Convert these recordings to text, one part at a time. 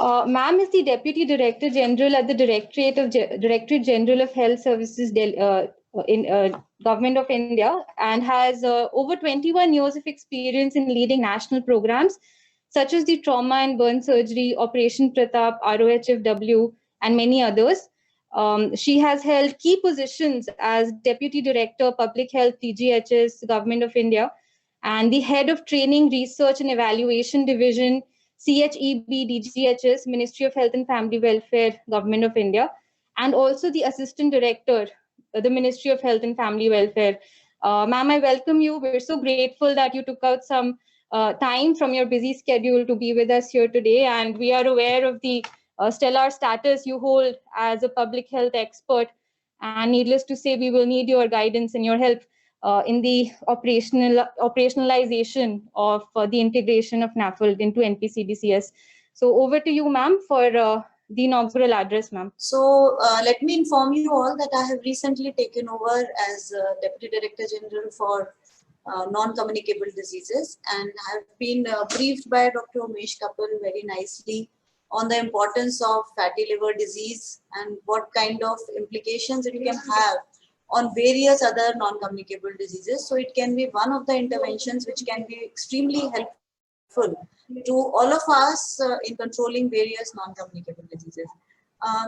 Ma'am is the Deputy Director General at the Directorate General of Health Services in Government of India, and has over 21 years of experience in leading national programs such as the Trauma and Burn Surgery, Operation Pratap, ROHFW, and many others. She has held key positions as Deputy Director, Public Health, DGHS, Government of India, and the Head of Training, Research and Evaluation Division, CHEB, DGHS, Ministry of Health and Family Welfare, Government of India, and also the Assistant Director, the Ministry of Health and Family Welfare. Ma'am, I welcome you. We're so grateful that you took out some time from your busy schedule to be with us here today, and we are aware of the stellar status you hold as a public health expert. And needless to say, we will need your guidance and your help in the operationalization of the integration of NAFLD into NPCDCS. So over to you, ma'am, for the inaugural address, ma'am. So let me inform you all that I have recently taken over as Deputy Director General for non-communicable diseases, and have been briefed by Dr. Umesh Kapil very nicely on the importance of fatty liver disease and what kind of implications it can have on various other non-communicable diseases. So it can be one of the interventions which can be extremely helpful to all of us in controlling various non-communicable diseases.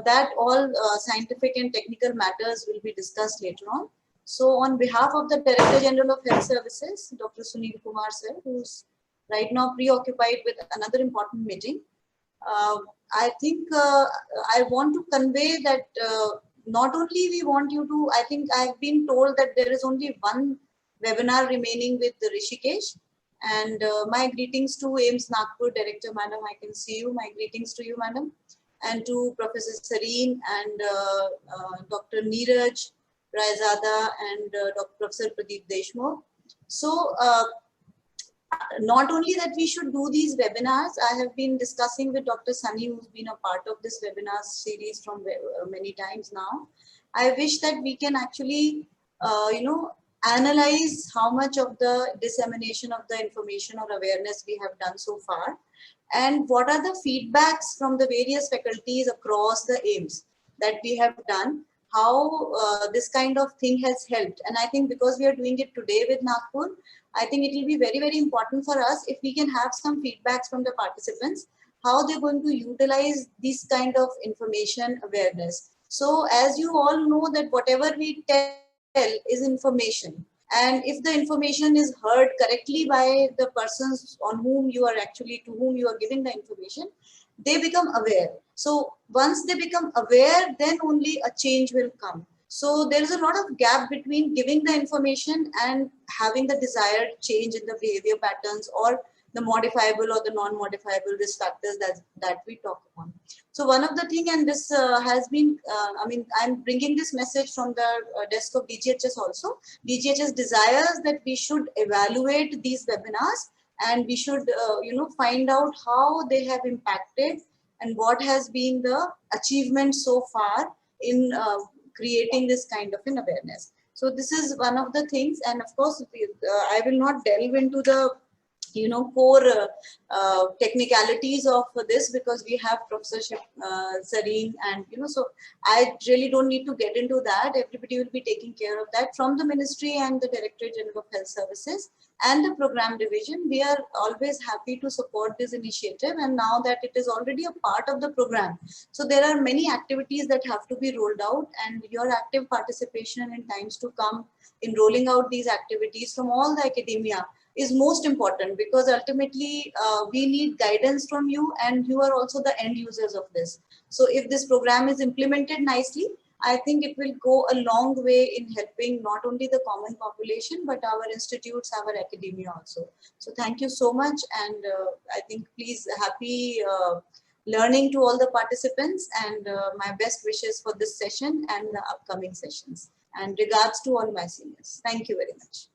That all scientific and technical matters will be discussed later on. So on behalf of the Director General of Health Services, Dr. Sunil Kumar sir, who's right now preoccupied with another important meeting, I think I want to convey that not only we want you to, I think I've been told that there is only one webinar remaining with Rishikesh, and my greetings to AIIMS Nagpur Director, Madam, I can see you, my greetings to you, Madam, and to Professor Sareen and Dr. Neeraj Raizada and Dr. Professor Pradeep Deshmukh. So not only that we should do these webinars, I have been discussing with Dr. Sunny, who's been a part of this webinar series from many times now. I wish that we can actually, analyze how much of the dissemination of the information or awareness we have done so far, and what are the feedbacks from the various faculties across the AIIMS that we have done, how this kind of thing has helped. And I think because we are doing it today with Nagpur, I think it will be very, very important for us if we can have some feedbacks from the participants, how they're going to utilize this kind of information awareness. So as you all know that whatever we tell is information. And if the information is heard correctly by the persons on whom you are actually, to whom you are giving the information, they become aware. So once they become aware, then only a change will come. So there is a lot of gap between giving the information and having the desired change in the behavior patterns or the modifiable or the non-modifiable risk factors that we talk about. So one of the thing, and this has been, I'm bringing this message from the desk of DGHS also. DGHS desires that we should evaluate these webinars and we should, find out how they have impacted and what has been the achievement so far in creating this kind of an awareness. So this is one of the things, and of course, I will not delve into the core technicalities of this because we have Professor Sareen and so I really don't need to get into that. Everybody will be taking care of that from the Ministry and the Directorate General of Health Services and the Program Division. We are always happy to support this initiative, and now that it is already a part of the program, so there are many activities that have to be rolled out, and your active participation in times to come in rolling out these activities from all the academia is most important, because ultimately we need guidance from you, and you are also the end users of this. So if this program is implemented nicely, I think it will go a long way in helping not only the common population, but our institutes, our academia also. So thank you so much, and I think please happy learning to all the participants, and my best wishes for this session and the upcoming sessions. And regards to all my seniors. Thank you very much.